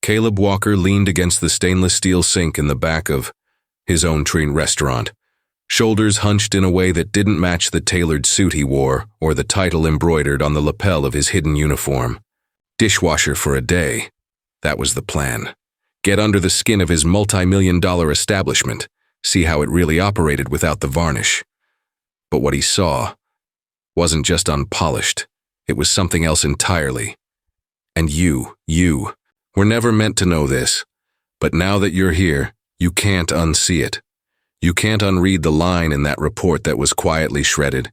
Caleb Walker leaned against the stainless steel sink in the back of his own train restaurant, shoulders hunched in a way that didn't match the tailored suit he wore or the title embroidered on the lapel of his hidden uniform. Dishwasher for a day. That was the plan. Get under the skin of his multi-million-dollar establishment, see how it really operated without the varnish. But what he saw wasn't just unpolished. It was something else entirely. And you were never meant to know this. But now that you're here, you can't unsee it. You can't unread the line in that report that was quietly shredded.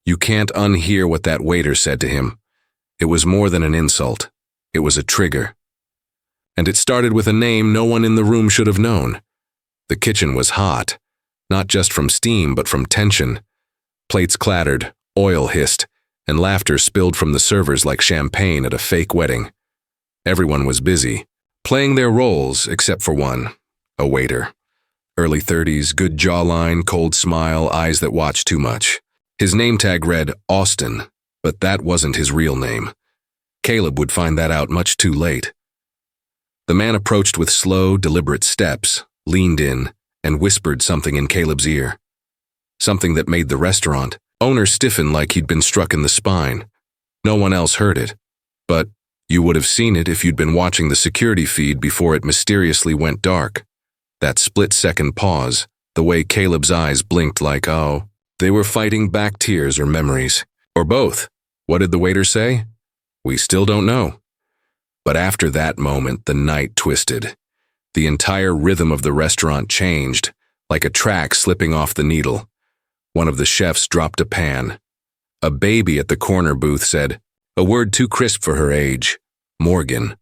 You can't unhear what that waiter said to him. It was more than an insult. It was a trigger. And it started with a name no one in the room should have known. The kitchen was hot, not just from steam but from tension. Plates clattered, oil hissed, and laughter spilled from the servers like champagne at a fake wedding. Everyone was busy, playing their roles except for one, a waiter. Early 30s, good jawline, cold smile, eyes that watch too much. His name tag read Austin, but that wasn't his real name. Caleb would find that out much too late. The man approached with slow, deliberate steps, leaned in, and whispered something in Caleb's ear. Something that made the restaurant owner stiffen like he'd been struck in the spine. No one else heard it, but you would have seen it if you'd been watching the security feed before it mysteriously went dark. That split-second pause, the way Caleb's eyes blinked like, oh, they were fighting back tears or memories. Or both. What did the waiter say? We still don't know. But after that moment, the night twisted. The entire rhythm of the restaurant changed, like a track slipping off the needle. One of the chefs dropped a pan. A baby at the corner booth said, a word too crisp for her age, Morgan.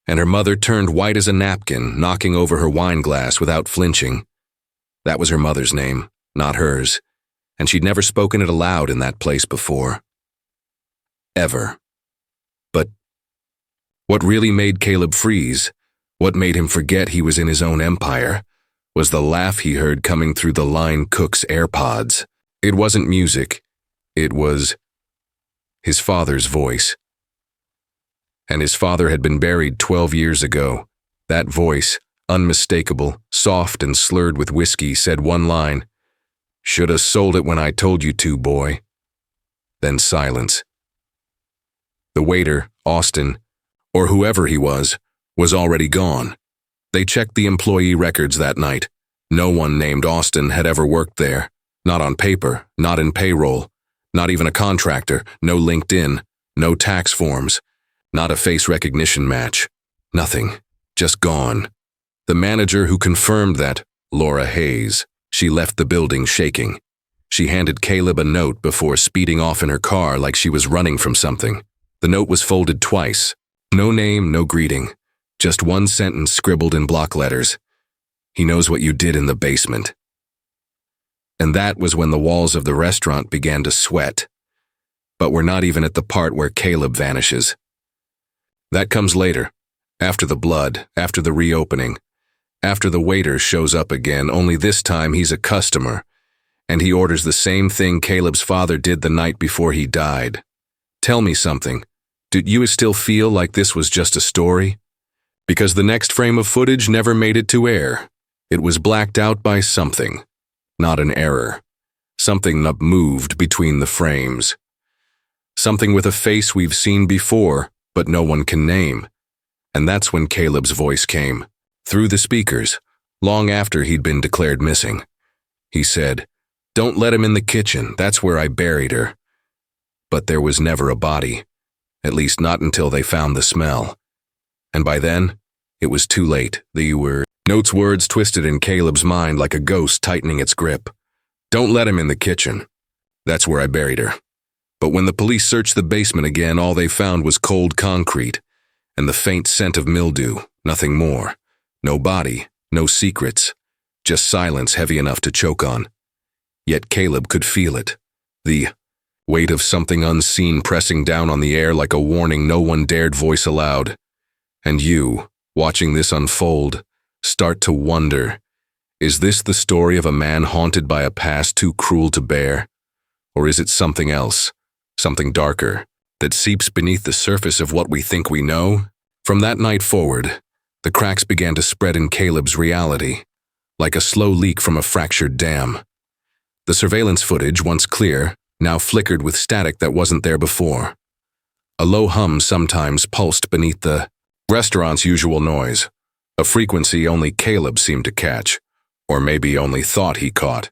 And her mother turned white as a napkin, knocking over her wine glass without flinching. That was her mother's name, not hers, and she'd never spoken it aloud in that place before. Ever. But what really made Caleb freeze, what made him forget he was in his own empire, was the laugh he heard coming through the line cook's AirPods. It wasn't music. It was his father's voice. And his father had been buried 12 years ago. That voice, unmistakable, soft and slurred with whiskey, said one line, "Shoulda sold it when I told you to, boy." Then silence. The waiter, Austin, or whoever he was already gone. They checked the employee records that night. No one named Austin had ever worked there. Not on paper, not in payroll, not even a contractor, no LinkedIn, no tax forms, not a face recognition match. Nothing. Just gone. The manager who confirmed that, Laura Hayes, she left the building shaking. She handed Caleb a note before speeding off in her car like she was running from something. The note was folded twice. No name, no greeting. Just one sentence scribbled in block letters. He knows what you did in the basement. And that was when the walls of the restaurant began to sweat. But we're not even at the part where Caleb vanishes. That comes later, after the blood, after the reopening, after the waiter shows up again, only this time he's a customer, and he orders the same thing Caleb's father did the night before he died. Tell me something. Do you still feel like this was just a story? Because the next frame of footage never made it to air. It was blacked out by something. Not an error. Something that moved between the frames. Something with a face we've seen before, but no one can name. And that's when Caleb's voice came, through the speakers, long after he'd been declared missing. He said, "Don't let him in the kitchen, that's where I buried her." But there was never a body, at least not until they found the smell. And by then, it was too late. Note's words twisted in Caleb's mind like a ghost tightening its grip. "Don't let him in the kitchen. That's where I buried her." But when the police searched the basement again, all they found was cold concrete and the faint scent of mildew, nothing more. No body, no secrets, just silence heavy enough to choke on. Yet Caleb could feel it. The weight of something unseen pressing down on the air like a warning no one dared voice aloud. And you, watching this unfold, start to wonder, is this the story of a man haunted by a past too cruel to bear? Or is it something else, something darker, that seeps beneath the surface of what we think we know? From that night forward, The cracks began to spread in Caleb's reality, like a slow leak from a fractured dam. The surveillance footage, once clear, now flickered with static that wasn't there before. A low hum sometimes pulsed beneath the restaurant's usual noise, a frequency only Caleb seemed to catch, or maybe only thought he caught.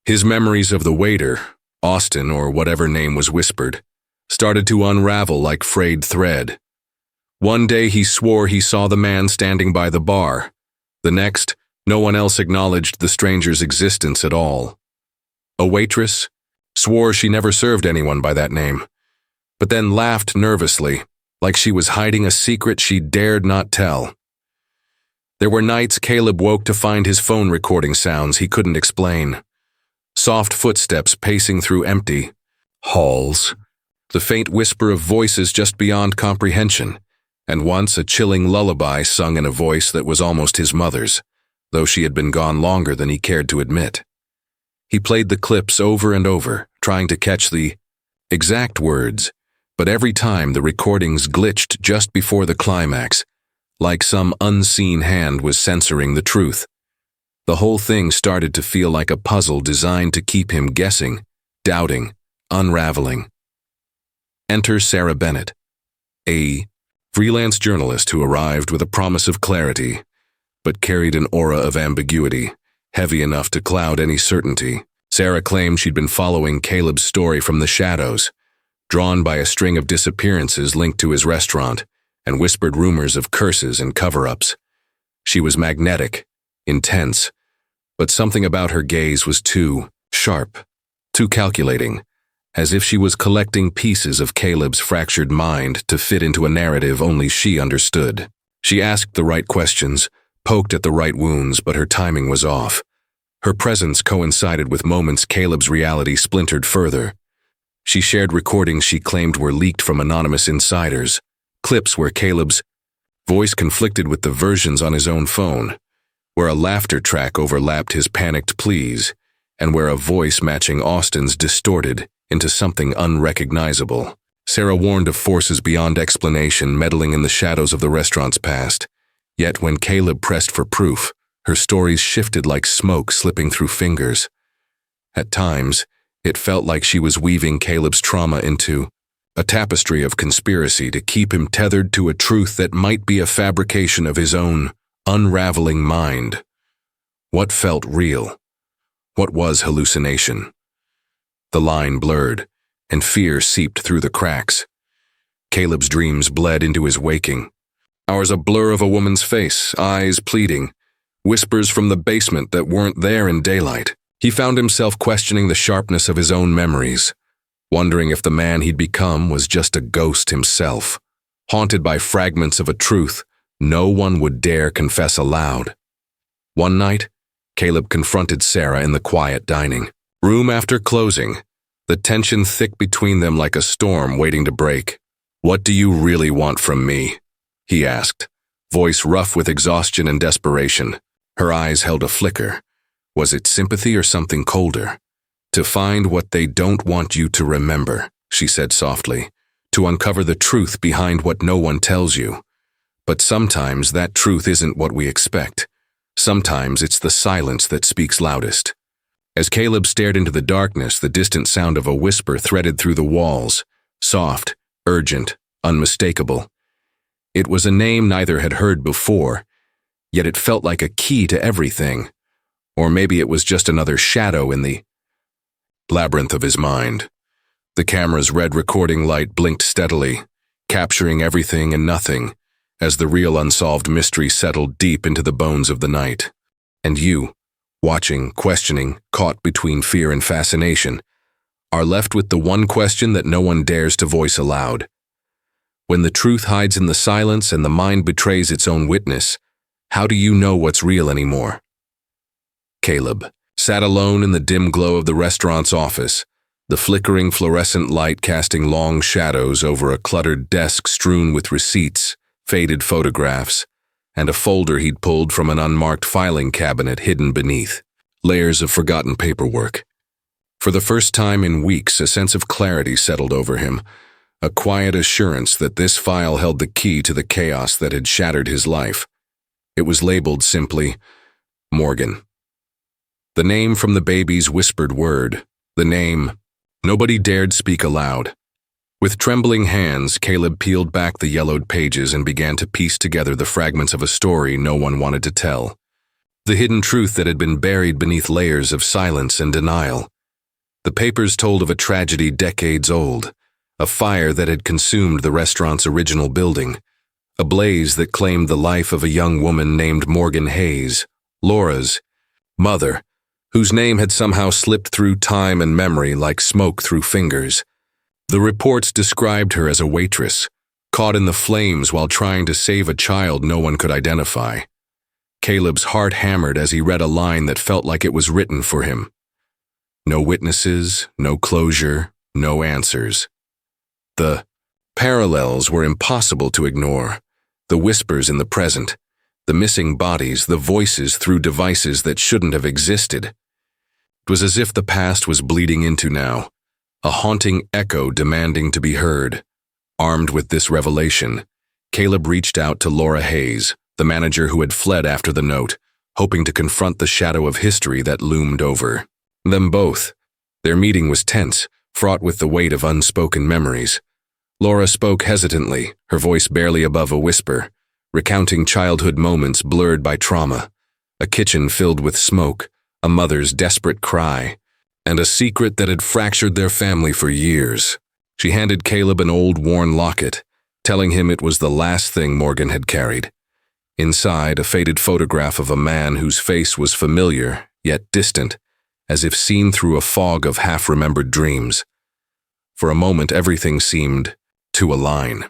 His memories of the waiter, Austin or whatever name was whispered, started to unravel like frayed thread. One day he swore he saw the man standing by the bar. The next, no one else acknowledged the stranger's existence at all. A waitress swore she never served anyone by that name, but then laughed nervously, like she was hiding a secret she dared not tell. There were nights Caleb woke to find his phone recording sounds he couldn't explain. Soft footsteps pacing through empty halls, the faint whisper of voices just beyond comprehension, and once a chilling lullaby sung in a voice that was almost his mother's, though she had been gone longer than he cared to admit. He played the clips over and over, trying to catch the exact words, but every time the recordings glitched just before the climax, like some unseen hand was censoring the truth. The whole thing started to feel like a puzzle designed to keep him guessing, doubting, unraveling. Enter Sarah Bennett, a freelance journalist who arrived with a promise of clarity, but carried an aura of ambiguity, heavy enough to cloud any certainty. Sarah claimed she'd been following Caleb's story from the shadows, drawn by a string of disappearances linked to his restaurant, and whispered rumors of curses and cover-ups. She was magnetic, intense, but something about her gaze was too sharp, too calculating, as if she was collecting pieces of Caleb's fractured mind to fit into a narrative only she understood. She asked the right questions, poked at the right wounds, but her timing was off. Her presence coincided with moments Caleb's reality splintered further. She shared recordings she claimed were leaked from anonymous insiders, clips where Caleb's voice conflicted with the versions on his own phone, where a laughter track overlapped his panicked pleas, and where a voice matching Austin's distorted into something unrecognizable. Sarah warned of forces beyond explanation meddling in the shadows of the restaurant's past, yet when Caleb pressed for proof, her stories shifted like smoke slipping through fingers. At times, it felt like she was weaving Caleb's trauma into a tapestry of conspiracy to keep him tethered to a truth that might be a fabrication of his own unraveling mind. What felt real? What was hallucination? The line blurred, and fear seeped through the cracks. Caleb's dreams bled into his waking. Hours a blur of a woman's face, eyes pleading, whispers from the basement that weren't there in daylight. He found himself questioning the sharpness of his own memories, wondering if the man he'd become was just a ghost himself, haunted by fragments of a truth no one would dare confess aloud. One night, Caleb confronted Sarah in the quiet dining room after closing, the tension thick between them like a storm waiting to break. "What do you really want from me?" he asked, voice rough with exhaustion and desperation. Her eyes held a flicker. Was it sympathy or something colder? "To find what they don't want you to remember," she said softly, "to uncover the truth behind what no one tells you. But sometimes that truth isn't what we expect. Sometimes it's the silence that speaks loudest." As Caleb stared into the darkness, the distant sound of a whisper threaded through the walls, soft, urgent, unmistakable. It was a name neither had heard before, yet it felt like a key to everything. Or maybe it was just another shadow in the labyrinth of his mind. The camera's red recording light blinked steadily, capturing everything and nothing, as the real unsolved mystery settled deep into the bones of the night. And you, watching, questioning, caught between fear and fascination, are left with the one question that no one dares to voice aloud. When the truth hides in the silence and the mind betrays its own witness, how do you know what's real anymore? Caleb sat alone in the dim glow of the restaurant's office, the flickering fluorescent light casting long shadows over a cluttered desk strewn with receipts, faded photographs, and a folder he'd pulled from an unmarked filing cabinet hidden beneath. Layers of forgotten paperwork. For the first time in weeks, a sense of clarity settled over him, a quiet assurance that this file held the key to the chaos that had shattered his life. It was labeled simply, Morgan. The name from the baby's whispered word, the name nobody dared speak aloud. With trembling hands, Caleb peeled back the yellowed pages and began to piece together the fragments of a story no one wanted to tell. The hidden truth that had been buried beneath layers of silence and denial. The papers told of a tragedy decades old, a fire that had consumed the restaurant's original building, a blaze that claimed the life of a young woman named Morgan Hayes, Laura's mother, whose name had somehow slipped through time and memory like smoke through fingers. The reports described her as a waitress, caught in the flames while trying to save a child no one could identify. Caleb's heart hammered as he read a line that felt like it was written for him. No witnesses, no closure, no answers. The parallels were impossible to ignore. The whispers in the present, the missing bodies, the voices through devices that shouldn't have existed. It was as if the past was bleeding into now, a haunting echo demanding to be heard. Armed with this revelation, Caleb reached out to Laura Hayes, the manager who had fled after the note, hoping to confront the shadow of history that loomed over them both. Their meeting was tense, fraught with the weight of unspoken memories. Laura spoke hesitantly, her voice barely above a whisper, recounting childhood moments blurred by trauma, a kitchen filled with smoke, a mother's desperate cry, and a secret that had fractured their family for years. She handed Caleb an old worn locket, telling him it was the last thing Morgan had carried. Inside, a faded photograph of a man whose face was familiar, yet distant, as if seen through a fog of half-remembered dreams. For a moment, everything seemed to align.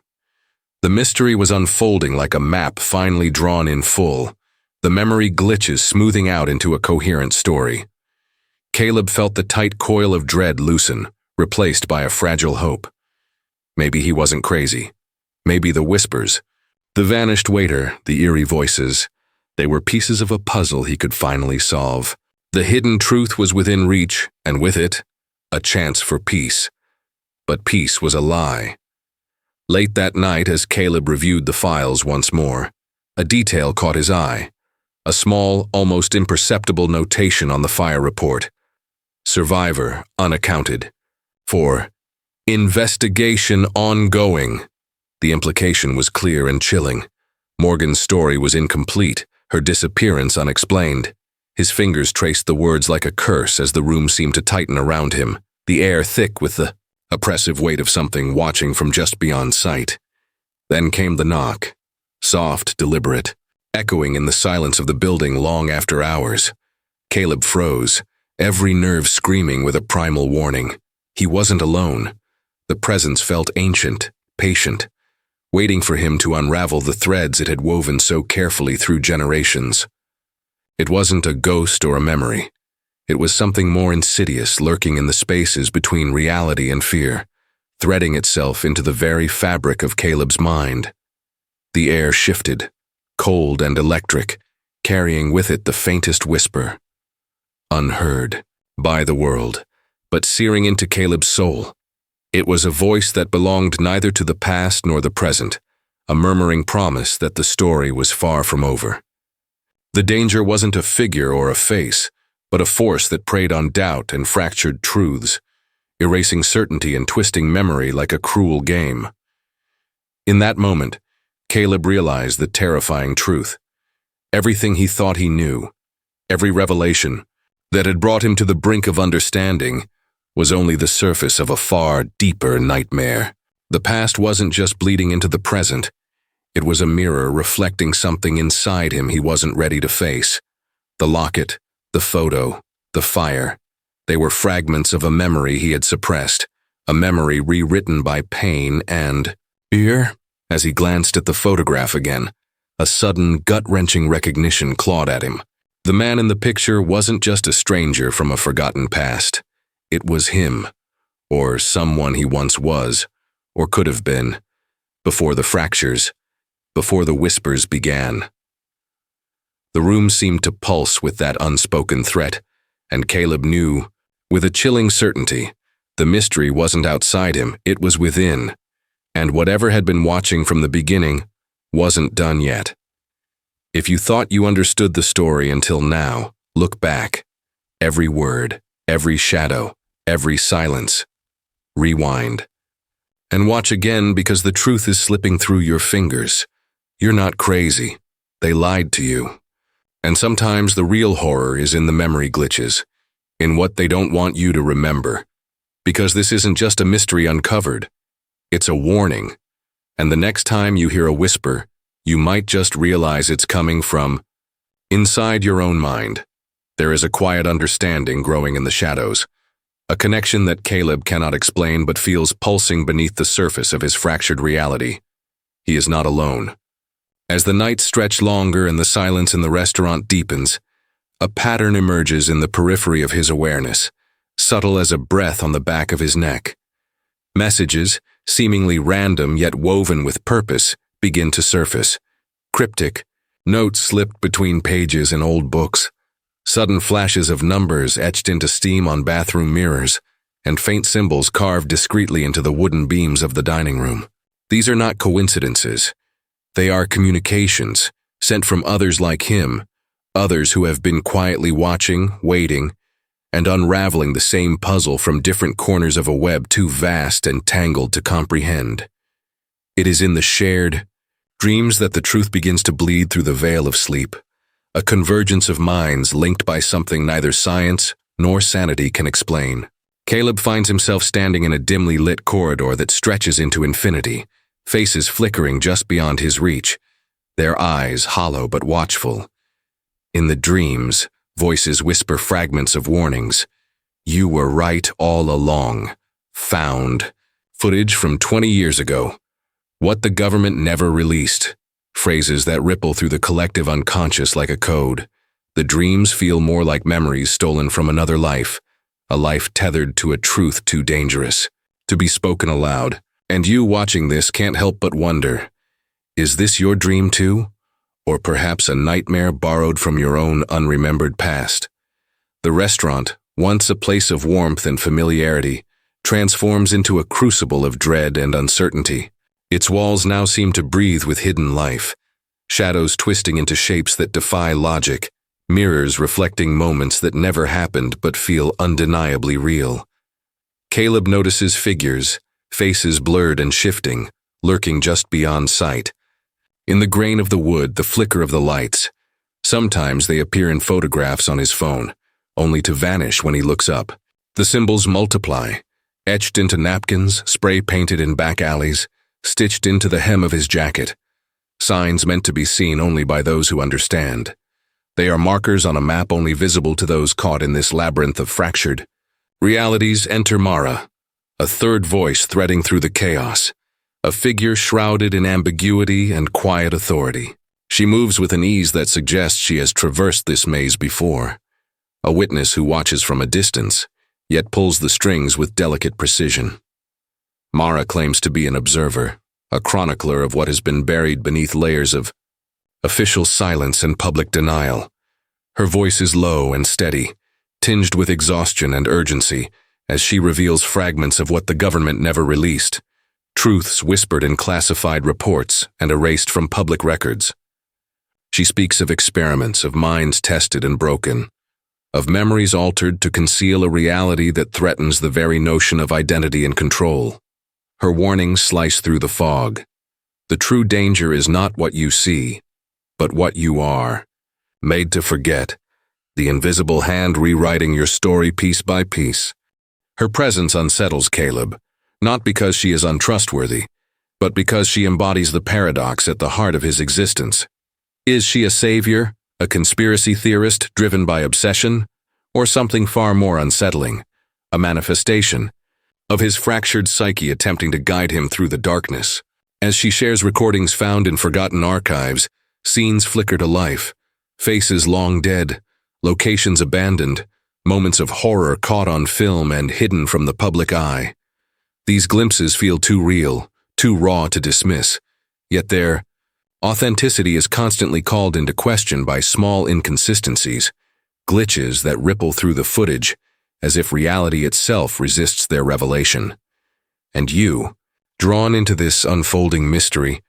The mystery was unfolding like a map finally drawn in full, the memory glitches smoothing out into a coherent story. Caleb felt the tight coil of dread loosen, replaced by a fragile hope. Maybe he wasn't crazy. Maybe the whispers, the vanished waiter, the eerie voices, they were pieces of a puzzle he could finally solve. The hidden truth was within reach, and with it, a chance for peace. But peace was a lie. Late that night, as Caleb reviewed the files once more, a detail caught his eye. A small, almost imperceptible notation on the fire report. Survivor unaccounted. For investigation ongoing. The implication was clear and chilling. Morgan's story was incomplete, her disappearance unexplained. His fingers traced the words like a curse as the room seemed to tighten around him, the air thick with the oppressive weight of something watching from just beyond sight. Then came the knock, soft, deliberate, echoing in the silence of the building long after hours. Caleb froze, every nerve screaming with a primal warning. He wasn't alone. The presence felt ancient, patient, waiting for him to unravel the threads it had woven so carefully through generations. It wasn't a ghost or a memory. It was something more insidious lurking in the spaces between reality and fear, threading itself into the very fabric of Caleb's mind. The air shifted, cold and electric, carrying with it the faintest whisper. Unheard by the world, but searing into Caleb's soul. It was a voice that belonged neither to the past nor the present, a murmuring promise that the story was far from over. The danger wasn't a figure or a face, but a force that preyed on doubt and fractured truths, erasing certainty and twisting memory like a cruel game. In that moment, Caleb realized the terrifying truth. Everything he thought he knew, every revelation that had brought him to the brink of understanding, was only the surface of a far deeper nightmare. The past wasn't just bleeding into the present. It was a mirror reflecting something inside him he wasn't ready to face. The locket, the photo, the fire. They were fragments of a memory he had suppressed, a memory rewritten by pain and fear. As he glanced at the photograph again, a sudden, gut-wrenching recognition clawed at him. The man in the picture wasn't just a stranger from a forgotten past. It was him, or someone he once was, or could have been, before the fractures, before the whispers began. The room seemed to pulse with that unspoken threat, and Caleb knew, with a chilling certainty, the mystery wasn't outside him, it was within, And whatever had been watching from the beginning wasn't done yet. If you thought you understood the story until now, look back. Every word, every shadow, every silence. Rewind. And watch again, because the truth is slipping through your fingers. You're not crazy. They lied to you. And sometimes the real horror is in the memory glitches, in what they don't want you to remember. Because this isn't just a mystery uncovered. It's a warning. And the next time you hear a whisper, you might just realize it's coming from inside your own mind. There is a quiet understanding growing in the shadows, a connection that Caleb cannot explain but feels pulsing beneath the surface of his fractured reality. He is not alone. As the nights stretch longer and the silence in the restaurant deepens, a pattern emerges in the periphery of his awareness, subtle as a breath on the back of his neck. Messages, seemingly random yet woven with purpose, begin to surface. Cryptic, notes slipped between pages in old books, sudden flashes of numbers etched into steam on bathroom mirrors, and faint symbols carved discreetly into the wooden beams of the dining room. These are not coincidences. They are communications, sent from others like him, others who have been quietly watching, waiting, and unraveling the same puzzle from different corners of a web too vast and tangled to comprehend. It is in the shared dreams that the truth begins to bleed through the veil of sleep, a convergence of minds linked by something neither science nor sanity can explain. Caleb finds himself standing in a dimly lit corridor that stretches into infinity, faces flickering just beyond his reach, their eyes hollow but watchful. In the dreams, voices whisper fragments of warnings. You were right all along. Found. Footage from 20 years ago. What the government never released. Phrases that ripple through the collective unconscious like a code. The dreams feel more like memories stolen from another life, a life tethered to a truth too dangerous to be spoken aloud. And you watching this can't help but wonder, is this your dream too? Or perhaps a nightmare borrowed from your own unremembered past? The restaurant, once a place of warmth and familiarity, transforms into a crucible of dread and uncertainty. Its walls now seem to breathe with hidden life, shadows twisting into shapes that defy logic, mirrors reflecting moments that never happened but feel undeniably real. Caleb notices figures, faces blurred and shifting, lurking just beyond sight. In the grain of the wood, the flicker of the lights. Sometimes they appear in photographs on his phone, only to vanish when he looks up. The symbols multiply, etched into napkins, spray-painted in back alleys, stitched into the hem of his jacket. Signs meant to be seen only by those who understand. They are markers on a map only visible to those caught in this labyrinth of fractured realities. Enter Mara, a third voice threading through the chaos. A figure shrouded in ambiguity and quiet authority. She moves with an ease that suggests she has traversed this maze before. A witness who watches from a distance, yet pulls the strings with delicate precision. Mara claims to be an observer, a chronicler of what has been buried beneath layers of official silence and public denial. Her voice is low and steady, tinged with exhaustion and urgency, as she reveals fragments of what the government never released. Truths whispered in classified reports and erased from public records. She speaks of experiments, of minds tested and broken, of memories altered to conceal a reality that threatens the very notion of identity and control. Her warnings slice through the fog. The true danger is not what you see, but what you are. Made to forget, the invisible hand rewriting your story piece by piece. Her presence unsettles Caleb, not because she is untrustworthy, but because she embodies the paradox at the heart of his existence. Is she a savior, a conspiracy theorist driven by obsession, or something far more unsettling, a manifestation of his fractured psyche attempting to guide him through the darkness? As she shares recordings found in forgotten archives, scenes flicker to life, faces long dead, locations abandoned, moments of horror caught on film and hidden from the public eye. These glimpses feel too real, too raw to dismiss, yet their authenticity is constantly called into question by small inconsistencies, glitches that ripple through the footage, as if reality itself resists their revelation. And you, Drawn into this unfolding mystery,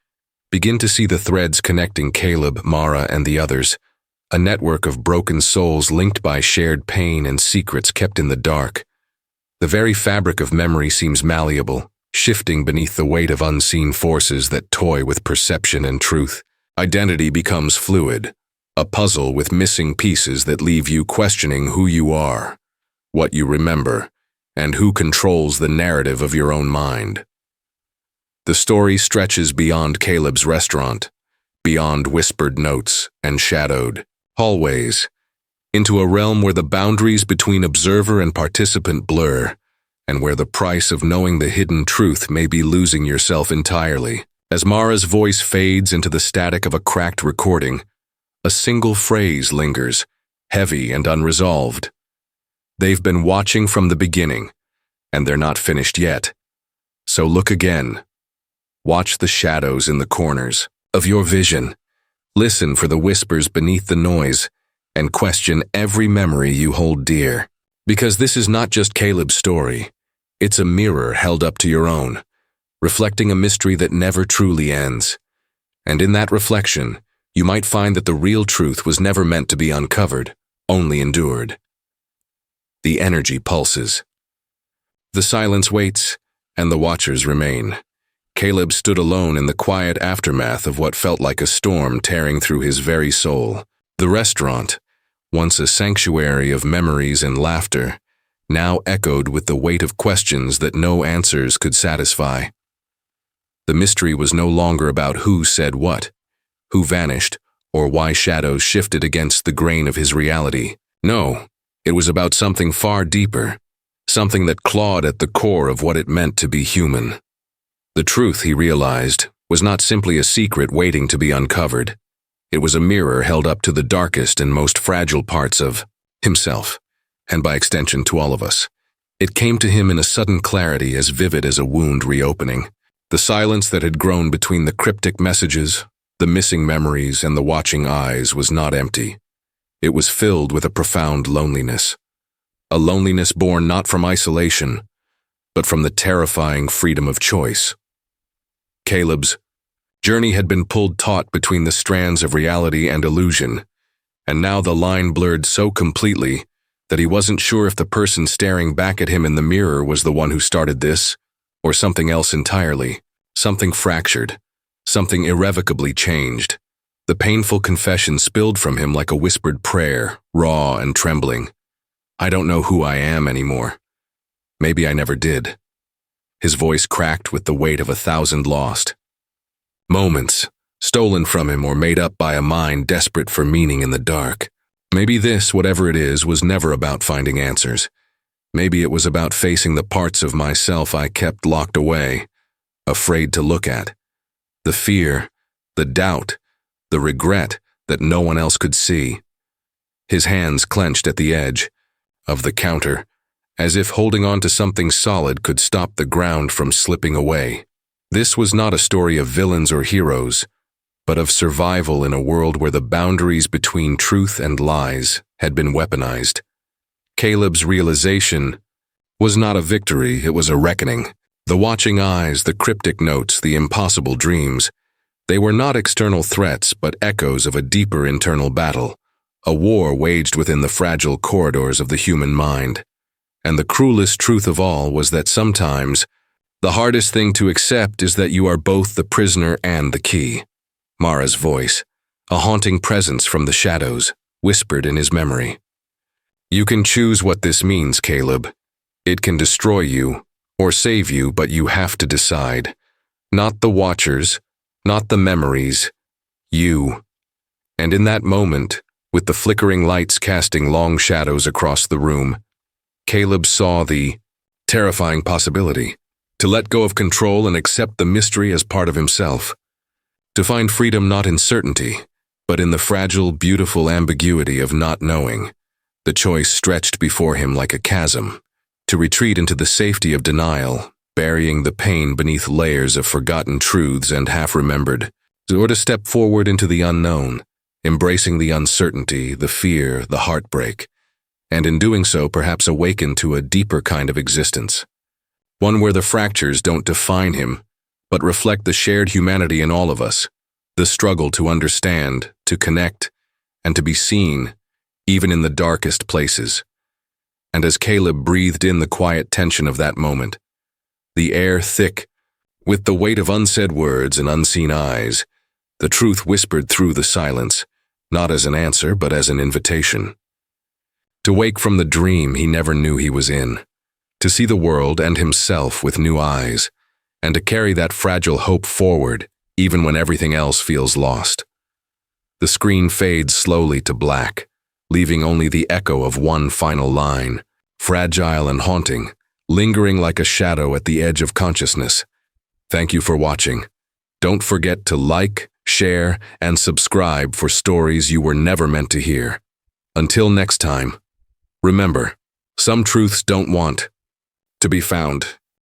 begin to see the threads connecting Caleb, Mara, and the others, a network of broken souls linked by shared pain and secrets kept in the dark. The very fabric of memory seems malleable, shifting beneath the weight of unseen forces that toy with perception and truth. Identity becomes fluid, a puzzle with missing pieces that leave you questioning who you are, what you remember, and who controls the narrative of your own mind. The story stretches beyond Caleb's restaurant, beyond whispered notes and shadowed hallways, into a realm where the boundaries between observer and participant blur, and where the price of knowing the hidden truth may be losing yourself entirely. As Mara's voice fades into the static of a cracked recording, a single phrase lingers, heavy and unresolved. They've been watching from the beginning, and they're not finished yet. So look again. Watch the shadows in the corners of your vision. Listen for the whispers beneath the noise, and question every memory you hold dear. Because this is not just Caleb's story. It's a mirror held up to your own, reflecting a mystery that never truly ends. And in that reflection, you might find that the real truth was never meant to be uncovered, only endured. The energy pulses. The silence waits, and the watchers remain. Caleb stood alone in the quiet aftermath of what felt like a storm tearing through his very soul. The restaurant, once a sanctuary of memories and laughter, now echoed with the weight of questions that no answers could satisfy. The mystery was no longer about who said what, who vanished, or why shadows shifted against the grain of his reality. No, it was about something far deeper, something that clawed at the core of what it meant to be human. The truth, he realized, was not simply a secret waiting to be uncovered. It was a mirror held up to the darkest and most fragile parts of himself, and by extension to all of us. It came to him in a sudden clarity as vivid as a wound reopening. The silence that had grown between the cryptic messages, the missing memories, and the watching eyes was not empty. It was filled with a profound loneliness. A loneliness born not from isolation, but from the terrifying freedom of choice. Caleb's journey had been pulled taut between the strands of reality and illusion, and now the line blurred so completely that he wasn't sure if the person staring back at him in the mirror was the one who started this, or something else entirely, something fractured, something irrevocably changed. The painful confession spilled from him like a whispered prayer, raw and trembling. I don't know who I am anymore. Maybe I never did. His voice cracked with the weight of 1,000 lost moments, stolen from him or made up by a mind desperate for meaning in the dark. Maybe this, whatever it is, was never about finding answers. Maybe it was about facing the parts of myself I kept locked away, afraid to look at. The fear, the doubt, the regret that no one else could see. His hands clenched at the edge of the counter, as if holding on to something solid could stop the ground from slipping away. This was not a story of villains or heroes, but of survival in a world where the boundaries between truth and lies had been weaponized. Caleb's realization was not a victory, it was a reckoning. The watching eyes, the cryptic notes, the impossible dreams, they were not external threats but echoes of a deeper internal battle, a war waged within the fragile corridors of the human mind. And the cruelest truth of all was that sometimes the hardest thing to accept is that you are both the prisoner and the key. Mara's voice, a haunting presence from the shadows, whispered in his memory. You can choose what this means, Caleb. It can destroy you or save you, but you have to decide. Not the watchers, not the memories, you. And in that moment, with the flickering lights casting long shadows across the room, Caleb saw the terrifying possibility to let go of control and accept the mystery as part of himself. To find freedom not in certainty, but in the fragile, beautiful ambiguity of not knowing. The choice stretched before him like a chasm, to retreat into the safety of denial, burying the pain beneath layers of forgotten truths and half-remembered, or to step forward into the unknown, embracing the uncertainty, the fear, the heartbreak, and in doing so perhaps awaken to a deeper kind of existence. One where the fractures don't define him, but reflect the shared humanity in all of us, the struggle to understand, to connect, and to be seen, even in the darkest places. And as Caleb breathed in the quiet tension of that moment, the air thick with the weight of unsaid words and unseen eyes, the truth whispered through the silence, not as an answer but as an invitation. To wake from the dream he never knew he was in, to see the world and himself with new eyes, and to carry that fragile hope forward even when everything else feels lost. The screen fades slowly to black, leaving only the echo of one final line, fragile and haunting, lingering like a shadow at the edge of consciousness. Thank you for watching. Don't forget to like, share, and subscribe for stories you were never meant to hear. Until next time, remember, some truths don't want to be found.